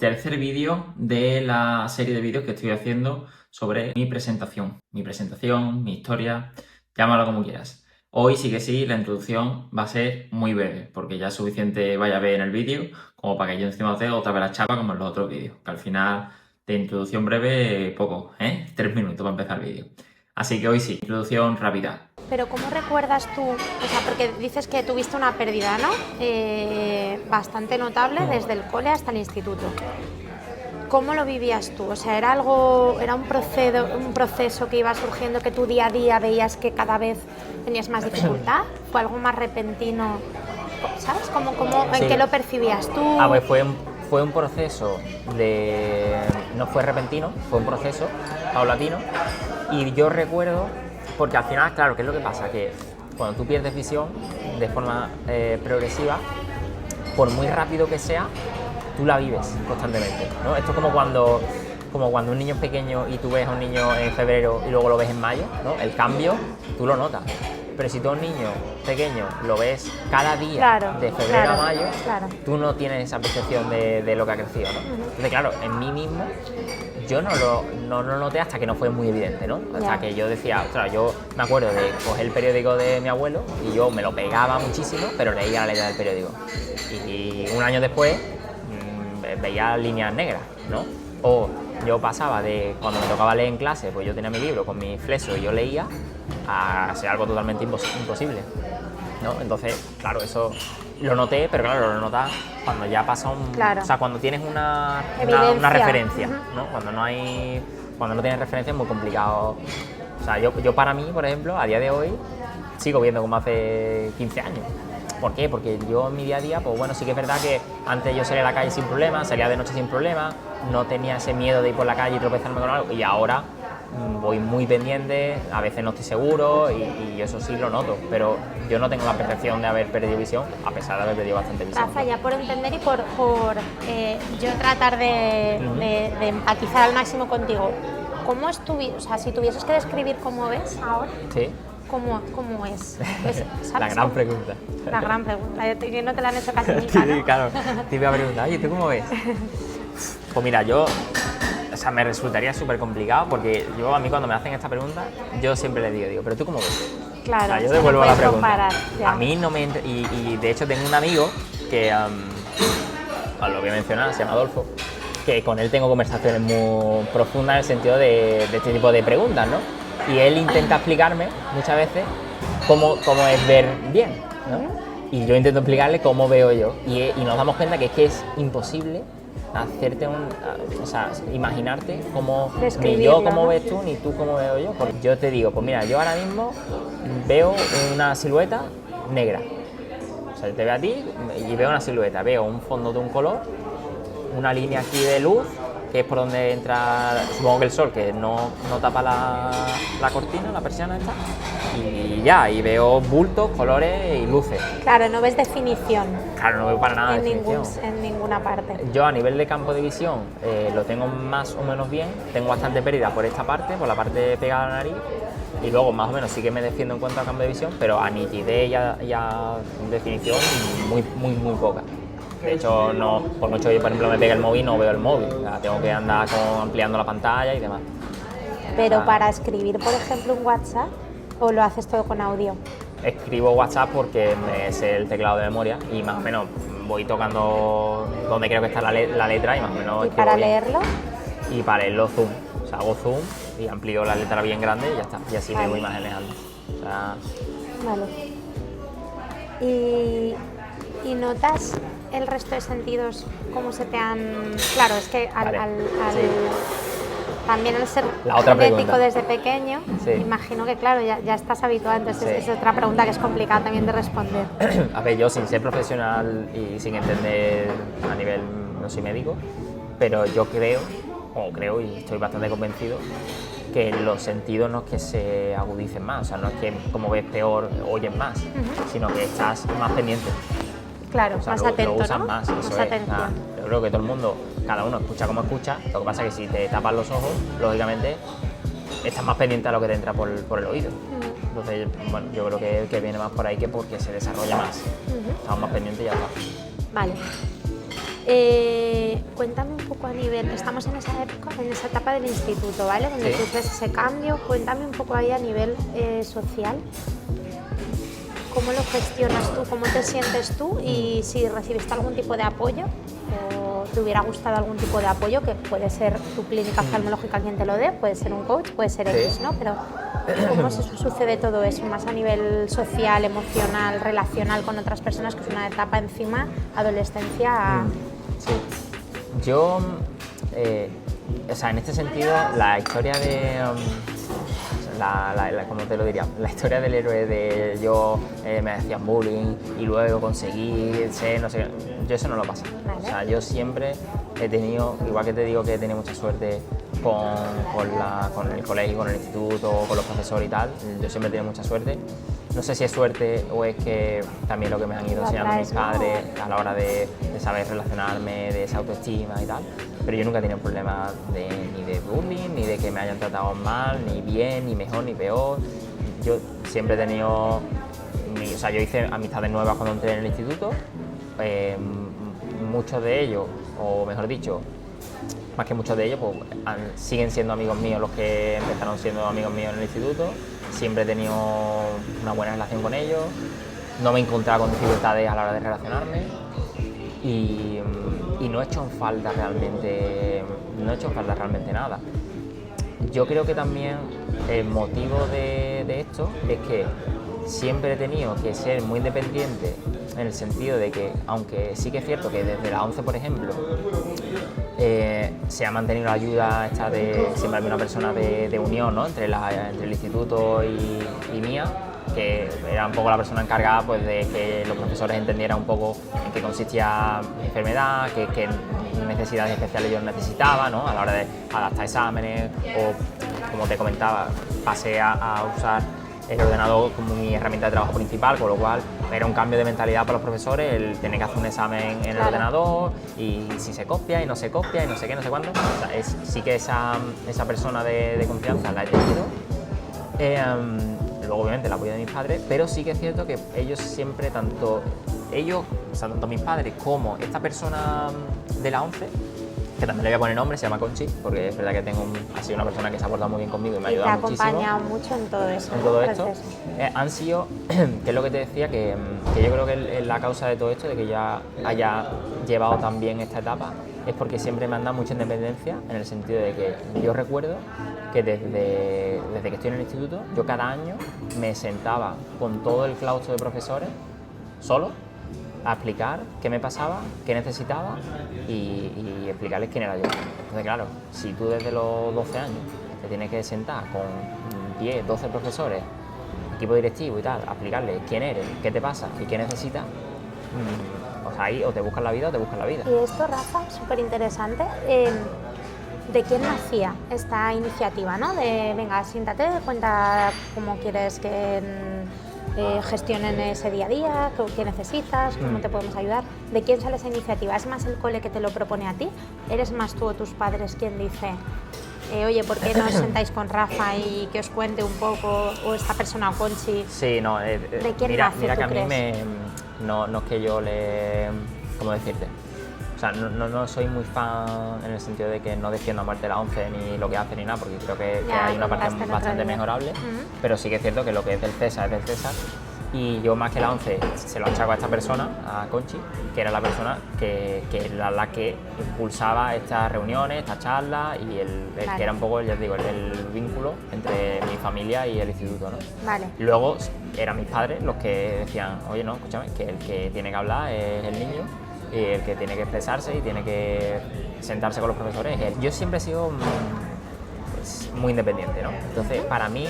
tercer vídeo de la serie de vídeos que estoy haciendo sobre mi presentación, mi historia, llámalo como quieras. Hoy sí que sí, la introducción va a ser muy breve, porque ya es suficiente vaya a ver en el vídeo como para que yo encima os dé otra vez la chapa como en los otros vídeos, que al final de introducción breve, poco, 3 minutos para empezar el vídeo. Así que hoy sí, introducción rápida. Pero ¿cómo recuerdas tú? O sea, porque dices que tuviste una pérdida, ¿no? Bastante notable desde el cole hasta el instituto. ¿Cómo lo vivías tú? O sea, ¿era un proceso que iba surgiendo, que tu día a día veías que cada vez tenías más dificultad? ¿Fue algo más repentino? ¿Sabes? ¿En qué lo percibías tú? Pues fue un proceso no fue repentino, fue un proceso paulatino. Y yo recuerdo, porque al final, claro, ¿qué es lo que pasa? Que cuando tú pierdes visión de forma progresiva, por muy rápido que sea, tú la vives constantemente, ¿no? Esto es como cuando un niño es pequeño y tú ves a un niño en febrero y luego lo ves en mayo, ¿no? El cambio, tú lo notas. Pero si tú a un niño pequeño lo ves cada día, de febrero a mayo, tú no tienes esa percepción de lo que ha crecido, ¿no? Entonces, claro, en mí mismo yo no lo noté hasta que no fue muy evidente, ¿no? Hasta que yo decía, ostras, yo me acuerdo de coger el periódico de mi abuelo y yo me lo pegaba muchísimo, pero leía la letra del periódico. Y un año después veía líneas negras, ¿no? O yo pasaba de cuando me tocaba leer en clase, pues yo tenía mi libro con mi flexo y yo leía, a ser algo totalmente imposible, ¿no? Entonces, claro, eso lo noté, pero claro, lo notas cuando ya pasa o sea, cuando tienes una referencia, ¿no? Cuando no tienes referencia es muy complicado. O sea, yo para mí, por ejemplo, a día de hoy, sigo viendo como hace 15 años. ¿Por qué? Porque yo en mi día a día, pues bueno, sí que es verdad que antes yo salía a la calle sin problemas, salía de noche sin problemas, no tenía ese miedo de ir por la calle y tropezarme con algo, y ahora voy muy pendiente, a veces no estoy seguro y eso sí lo noto, pero yo no tengo la percepción de haber perdido visión, a pesar de haber perdido bastante visión. Rafa, ya por entender y por yo tratar de empatizar al máximo contigo, ¿cómo es tu vida? O sea, si tuvieses que describir cómo ves ahora, ¿sí? ¿Cómo es? La gran pregunta. La gran pregunta, que no te la han hecho casi nunca, ¿no? Sí, claro, te iba a preguntar, oye, ¿tú cómo ves? Pues mira, me resultaría súper complicado porque a mí cuando me hacen esta pregunta, yo siempre les digo, ¿pero tú cómo ves? Claro, o sea, yo devuelvo la pregunta. Comparar, a mí no me entra, y de hecho tengo un amigo que, lo voy a mencionar, se llama Adolfo, que con él tengo conversaciones muy profundas en el sentido de este tipo de preguntas, ¿no? Y él intenta explicarme muchas veces cómo es ver bien, ¿no? Y yo intento explicarle cómo veo yo. Y nos damos cuenta que es imposible hacerte imaginarte ni yo cómo ves tú, ni tú cómo veo yo. Porque yo te digo, pues mira, yo ahora mismo veo una silueta negra. O sea, yo te veo a ti y veo una silueta, veo un fondo de un color, una línea aquí de luz, que es por donde entra, supongo que el sol, que no tapa la cortina, la persiana esta, y veo bultos, colores y luces. Claro, no ves definición. Claro, no veo para nada definición. En ninguna parte. Yo a nivel de campo de visión lo tengo más o menos bien, tengo bastante pérdida por esta parte, por la parte pegada a la nariz, y luego más o menos sí que me defiendo en cuanto al campo de visión, pero a nitidez y a definición muy poca. De hecho, por mucho que, por ejemplo, me pegue el móvil, no veo el móvil. O sea, tengo que andar ampliando la pantalla y demás. Pero para escribir, por ejemplo, un WhatsApp, ¿o lo haces todo con audio? Escribo WhatsApp porque me sé el teclado de memoria y más o menos voy tocando donde creo que está la letra y más o menos. ¿Y para leerlo? Y para leerlo zoom. O sea, hago zoom y amplío la letra bien grande y ya está. Y así veo imágenes antes. O sea... Vale. ¿Y notas el resto de sentidos cómo se te han...? Claro, es que también al ser genético desde pequeño, imagino que claro, ya estás habituado, entonces es otra pregunta que es complicada también de responder. A ver, yo sin ser profesional y sin entender a nivel, no soy médico, pero yo creo y estoy bastante convencido que los sentidos no es que se agudicen más, o sea, no es que como ves peor oyes más, sino que estás más pendiente. Claro, o sea, más atento, lo usas ¿no? más, eso es. Yo creo que todo el mundo, cada uno escucha como escucha, lo que pasa es que si te tapas los ojos, lógicamente estás más pendiente a lo que te entra por el oído. Entonces, bueno, yo creo que viene más por ahí que porque se desarrolla más. Estamos más pendientes y ya está. Vale. Cuéntame un poco poco a nivel, estamos en esa época, en esa etapa del instituto, ¿vale? Donde Sí. tú ves ese cambio, cuéntame un poco ahí a nivel social. ¿Cómo lo gestionas tú? ¿Cómo te sientes tú? Y si recibiste algún tipo de apoyo o te hubiera gustado algún tipo de apoyo, que puede ser tu clínica oftalmológica quien te lo dé, puede ser un coach, puede ser Sí. X, ¿no? Pero ¿cómo sucede todo eso? Más a nivel social, emocional, relacional con otras personas, que es una etapa encima, adolescencia. Sí. Yo, o sea, en este sentido, la historia de... ¿cómo te lo diría? La historia del héroe de yo me hacían bullying y luego conseguí ser, no sé, yo eso no lo pasé. Vale. O sea, yo siempre he tenido, igual que te digo que he tenido mucha suerte con el colegio, con el instituto, con los profesores y tal, yo siempre he tenido mucha suerte. No sé si es suerte o es que también lo que me han ido Lo enseñando mis atraes, ¿no? padres a la hora de saber relacionarme, de esa autoestima y tal. Pero yo nunca he tenido problemas ni de bullying, ni de que me hayan tratado mal, ni bien, ni mejor, ni peor. Yo siempre he tenido... o sea, yo hice amistades nuevas cuando entré en el instituto. Muchos de ellos, o mejor dicho, más que muchos de ellos, pues siguen siendo amigos míos los que empezaron siendo amigos míos en el instituto. Siempre he tenido una buena relación con ellos. No me he encontrado con dificultades a la hora de relacionarme. Y no he hecho en falta realmente, nada. Yo creo que también el motivo de esto es que siempre he tenido que ser muy independiente, en el sentido de que, aunque sí que es cierto que desde la 11, por ejemplo, se ha mantenido la ayuda esta de siempre había una persona de unión, ¿no? entre el instituto y mía, que era un poco la persona encargada pues, de que los profesores entendieran un poco en qué consistía mi enfermedad, qué necesidades especiales yo necesitaba, ¿no? A la hora de adaptar exámenes o, como te comentaba, pasé a usar el ordenador como mi herramienta de trabajo principal, con lo cual era un cambio de mentalidad para los profesores el tener que hacer un examen en el Claro. ordenador y si se copia y no se copia y no sé qué, no sé cuándo. O sea, sí que esa persona de confianza la he tenido. Luego obviamente el apoyo de mis padres, pero sí que es cierto que ellos siempre, tanto mis padres como esta persona de la 11, que también le voy a poner nombre, se llama Conchi, porque es verdad que ha sido una persona que se ha portado muy bien conmigo y me ha Y te ha ayudado muchísimo acompañado mucho en todo eso. en todo ¿no? esto. Proceso. Han sido, que es lo que te decía, que yo creo que la causa de todo esto, de que ya haya llevado tan bien esta etapa, es porque siempre me han dado mucha independencia, en el sentido de que yo recuerdo que desde que estoy en el instituto, yo cada año me sentaba con todo el claustro de profesores, solo, a explicar qué me pasaba, qué necesitaba y explicarles quién era yo. Entonces, claro, si tú desde los 12 años te tienes que sentar con 10, 12 profesores, equipo directivo y tal, a explicarles quién eres, qué te pasa y qué necesitas, o sea, ahí o te buscas la vida o te buscas la vida. Y esto, Rafa, súper interesante. ¿De quién nacía esta iniciativa, no? De, venga, siéntate, cuenta cómo quieres que gestionen ese día a día, qué necesitas, cómo te podemos ayudar. ¿De quién sale esa iniciativa? ¿Es más el cole que te lo propone a ti? ¿Eres más tú o tus padres quien dice, oye, ¿por qué no os sentáis con Rafa y que os cuente un poco, o esta persona o Conchi? Sí, no, ¿De quién mira, nace, mira tú que a mí crees? no es que yo ¿cómo decirte? O sea, no soy muy fan en el sentido de que no defiendo a muerte la 11 ni lo que hace ni nada, porque creo que Ya, hay una parte comentaste el otro bastante día. mejorable, Ujú. pero sí que es cierto que lo que es del César es del César. Y yo más que la 11 se lo achaco a esta persona, a Conchi, que era la persona que era la que impulsaba estas reuniones, estas charlas y Vale. que era un poco, ya te digo, el vínculo entre mi familia y el instituto, ¿no? Vale. Luego eran mis padres los que decían, oye, no, escúchame, que el que tiene que hablar es el niño y el que tiene que expresarse y tiene que sentarse con los profesores es él. Yo siempre he sido pues, muy independiente, ¿no? Entonces, para mí,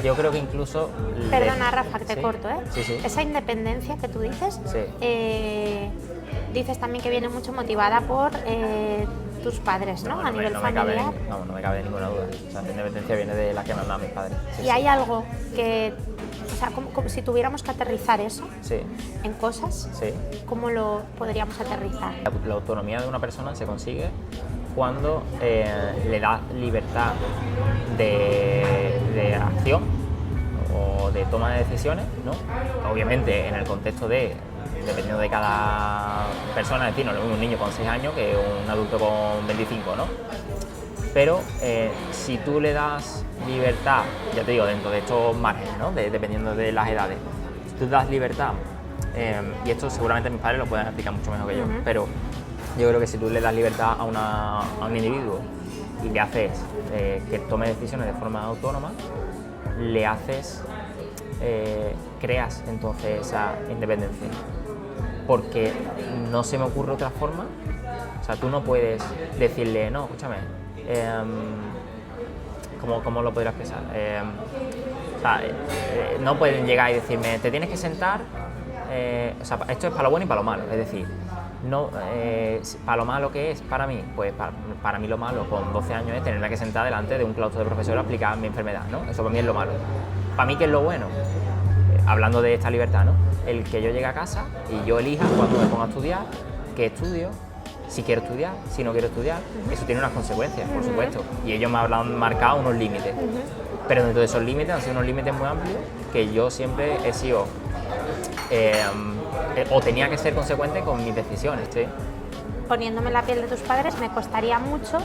yo creo que incluso... Perdona, Rafa, que te ¿Sí? corto, ¿eh? Sí, sí. Esa independencia que tú dices, Sí. dices también que viene mucho motivada por tus padres, ¿no? A nivel familiar. No me cabe ninguna duda. O sea, la independencia viene de la que me han dado mis padres. Sí, Y sí. hay algo que, o sea, como si tuviéramos que aterrizar eso Sí, en cosas, sí. ¿cómo lo podríamos aterrizar? La autonomía de una persona se consigue cuando le da libertad de acción o de toma de decisiones, ¿no? Obviamente en el contexto de dependiendo de cada persona, es decir, no es lo mismo un niño con 6 años que un adulto con 25, ¿no? Pero si tú le das libertad, ya te digo, dentro de estos márgenes, ¿no? Dependiendo de las edades, si tú das libertad, y esto seguramente mis padres lo pueden explicar mucho mejor que yo, pero yo creo que si tú le das libertad a un individuo y le haces que tome decisiones de forma autónoma, le haces, creas entonces esa independencia. Porque no se me ocurre otra forma, o sea, tú no puedes decirle, no, escúchame, ¿cómo lo podrías expresar? O sea, no pueden llegar y decirme, te tienes que sentar, o sea, esto es para lo bueno y para lo malo, es decir, no, para lo malo que es para mí, pues para mí lo malo con 12 años es tenerme que sentar delante de un claustro de profesor a explicar mi enfermedad, ¿no? Eso para mí es lo malo. Para mí, ¿qué es lo bueno? Hablando de esta libertad, ¿no? El que yo llegue a casa y yo elija cuando me ponga a estudiar, qué estudio, si quiero estudiar, si no quiero estudiar, eso tiene unas consecuencias, por supuesto, y ellos me habrán marcado unos límites, pero dentro de esos límites han sido unos límites muy amplios que yo siempre he sido, o tenía que ser consecuente con mis decisiones, ¿sí? Poniéndome en la piel de tus padres, me costaría mucho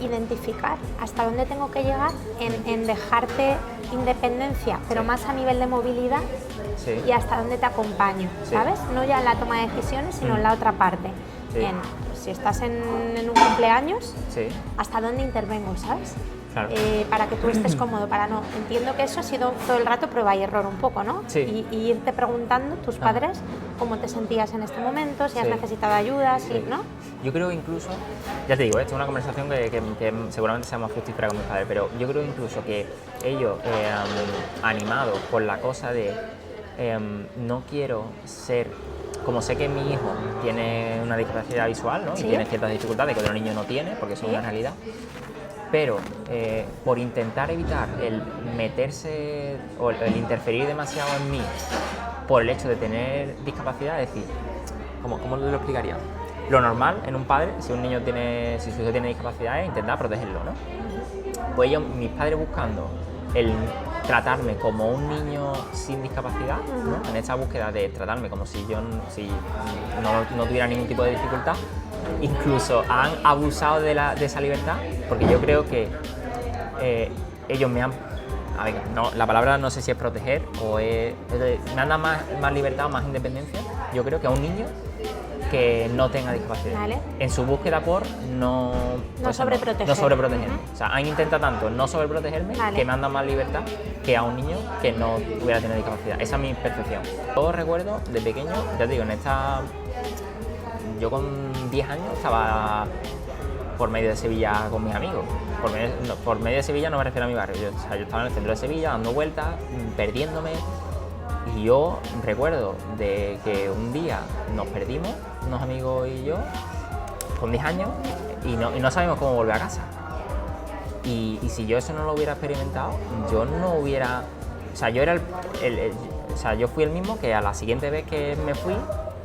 identificar hasta dónde tengo que llegar en dejarte independencia, pero más a nivel de movilidad, Sí. y hasta dónde te acompaño, Sí. ¿sabes? No ya en la toma de decisiones, sino en la otra parte. Sí. Si estás en un cumpleaños, Sí, hasta dónde intervengo, ¿sabes? claro. Para que tú estés cómodo, para no. Entiendo que eso ha sido todo el rato prueba y error un poco, ¿no? Sí. Y irte preguntando, tus padres, cómo te sentías en este momento, si has Sí. necesitado ayuda, si, Sí. ¿no? Yo creo incluso, ya te digo, esto es una conversación que seguramente sea más fructífera con mis padres, pero yo creo incluso que ellos, animados por la cosa de no quiero ser, como sé que mi hijo tiene una discapacidad visual, ¿no? Sí. Y tiene ciertas dificultades que otro niño no tiene, porque eso es Sí. una realidad, pero por intentar evitar el meterse o el interferir demasiado en mí por el hecho de tener discapacidad, es decir, ¿cómo lo explicaría? Lo normal en un padre, si un niño tiene, si su hijo tiene discapacidad, es intentar protegerlo, ¿no? Pues ellos, mis padres buscando el tratarme como un niño sin discapacidad, ¿no? En esta búsqueda de tratarme como si yo no tuviera ningún tipo de dificultad, incluso han abusado de esa libertad, porque yo creo que ellos me han... A ver, no, la palabra no sé si es proteger o me han dado más libertad o más independencia, yo creo que a un niño que no tenga discapacidad. Vale. En su búsqueda por no sobreproteger. No sobreprotegerme. O sea, han intentado tanto no sobreprotegerme, Vale. que me han dado más libertad que a un niño que no hubiera tenido discapacidad. Esa es mi percepción. Yo recuerdo de pequeño, ya te digo, yo con 10 años estaba por medio de Sevilla con mis amigos. Por medio de Sevilla no me refiero a mi barrio. Yo estaba en el centro de Sevilla dando vueltas, perdiéndome. Y yo recuerdo de que un día nos perdimos, unos amigos y yo, con 10 años, y no sabíamos cómo volver a casa. Y si yo eso no lo hubiera experimentado, yo no hubiera... O sea, yo era yo fui el mismo que a la siguiente vez que me fui,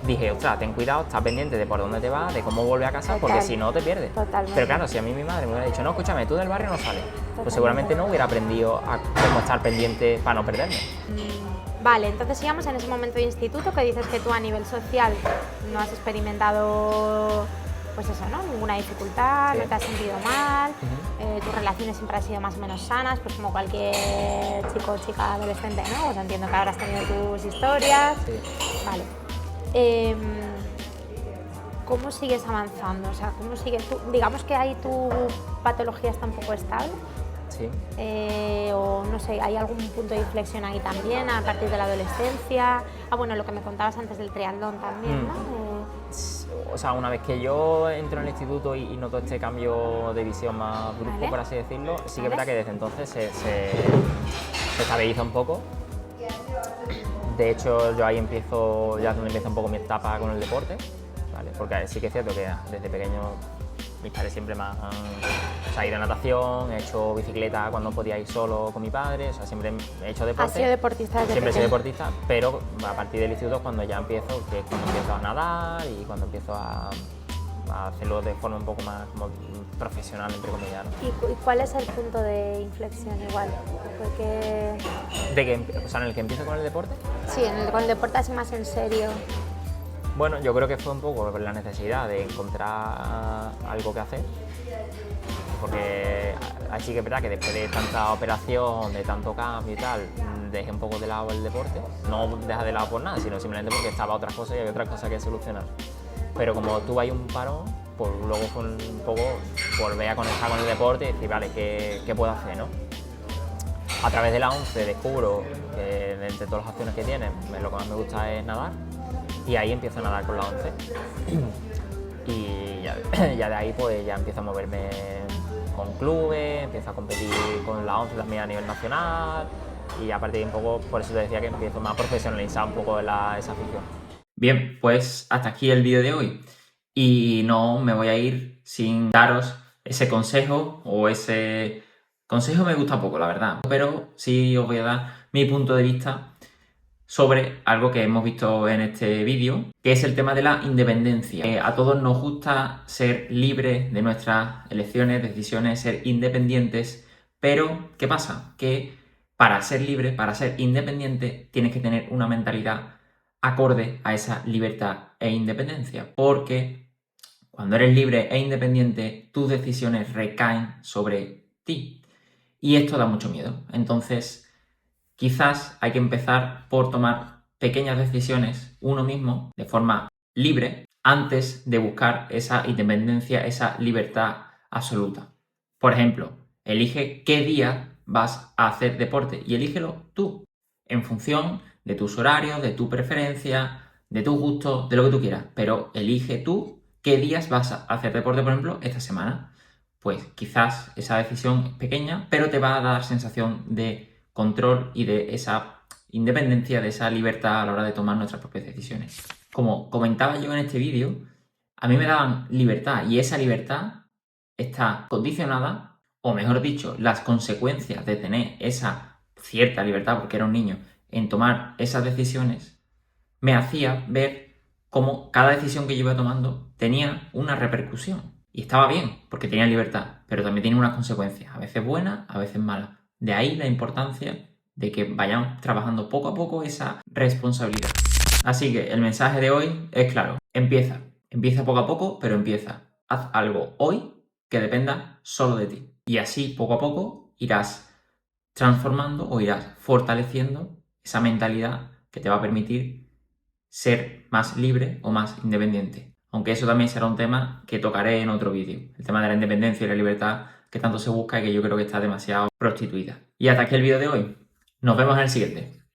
dije, ostras, ten cuidado, está pendiente de por dónde te vas, de cómo volver a casa, porque Total. si no te pierdes. Totalmente. Pero claro, si a mí mi madre me hubiera dicho, no, escúchame, tú del barrio no sales, pues seguramente no hubiera aprendido a cómo estar pendiente para no perderme. Vale, entonces sigamos en ese momento de instituto que dices que tú a nivel social no has experimentado, pues eso, ¿no? Ninguna dificultad, Sí. no te has sentido mal, tus relaciones siempre han sido más o menos sanas, pues como cualquier chico o chica adolescente, ¿no? Pues entiendo que habrás tenido tus historias. Sí. Vale. ¿Cómo sigues avanzando? O sea, ¿cómo sigues tú? Digamos que ahí tu patología está un poco estable. Sí. O no sé, ¿hay algún punto de inflexión ahí también a partir de la adolescencia? Bueno, lo que me contabas antes del triatlón también, ¿no? O sea, una vez que yo entro en el instituto y noto este cambio de visión más brusco, Vale. por así decirlo, sí que Vale. es verdad que desde entonces se estabiliza un poco. De hecho, yo ahí empiezo, ya es donde empieza un poco mi etapa con el deporte, ¿vale? Porque sí que es cierto que desde pequeño mis padres siempre me han... O sea, he ido a natación, he hecho bicicleta cuando podía ir solo con mi padre, o sea, siempre he hecho deporte. Has sido deportista desde Siempre he sido pequeño. deportista, pero a partir del instituto es cuando ya empiezo, que es cuando empiezo a nadar y cuando empiezo a a hacerlo de forma un poco más como profesional, entre comillas, ¿no? ¿Y cuál es el punto de inflexión igual? Porque... O sea, en el que empiezo con el deporte. Sí, con el deporte así más en serio. Bueno, yo creo que fue un poco la necesidad de encontrar algo que hacer, porque así que es verdad que después de tanta operación, de tanto cambio y tal, dejé un poco de lado el deporte, no deja de lado por nada, sino simplemente porque estaba otras cosas y había otras cosas que solucionar. Pero como tuve ahí un parón, pues luego fue un poco volver a conectar con el deporte y decir, vale, ¿qué puedo hacer, no? A través de la ONCE descubro que entre todas las acciones que tienen, lo que más me gusta es nadar, y ahí empiezo a nadar con la ONCE. Y ya de ahí pues ya empiezo a moverme con clubes, empiezo a competir con la ONCE también a nivel nacional, y a partir de un poco, por eso te decía que empiezo más a profesionalizar un poco esa afición. Bien, pues hasta aquí el vídeo de hoy. Y no me voy a ir sin daros ese consejo, o ese consejo me gusta poco, la verdad. Pero sí os voy a dar mi punto de vista sobre algo que hemos visto en este vídeo, que es el tema de la independencia. A todos nos gusta ser libres de nuestras elecciones, decisiones, ser independientes, pero ¿qué pasa? Que para ser libre, para ser independiente, tienes que tener una mentalidad acorde a esa libertad e independencia, porque cuando eres libre e independiente, tus decisiones recaen sobre ti. Y esto da mucho miedo. Entonces, quizás hay que empezar por tomar pequeñas decisiones uno mismo, de forma libre, antes de buscar esa independencia, esa libertad absoluta. Por ejemplo, elige qué día vas a hacer deporte y elígelo tú, en función de tus horarios, de tu preferencia, de tus gustos, de lo que tú quieras. Pero elige tú qué días vas a hacer deporte, por ejemplo, esta semana. Pues quizás esa decisión es pequeña, pero te va a dar sensación de control y de esa independencia, de esa libertad a la hora de tomar nuestras propias decisiones. Como comentaba yo en este vídeo, a mí me daban libertad, y esa libertad está condicionada, o mejor dicho, las consecuencias de tener esa cierta libertad, porque era un niño, en tomar esas decisiones, me hacía ver cómo cada decisión que yo iba tomando tenía una repercusión. Y estaba bien, porque tenía libertad, pero también tiene unas consecuencias, a veces buenas, a veces malas. De ahí la importancia de que vayamos trabajando poco a poco esa responsabilidad. Así que el mensaje de hoy es claro: empieza poco a poco, pero empieza. Haz algo hoy que dependa solo de ti. Y así poco a poco irás transformando o irás fortaleciendo esa mentalidad que te va a permitir ser más libre o más independiente. Aunque eso también será un tema que tocaré en otro vídeo. El tema de la independencia y la libertad que tanto se busca y que yo creo que está demasiado prostituida. Y hasta aquí el vídeo de hoy. Nos vemos en el siguiente.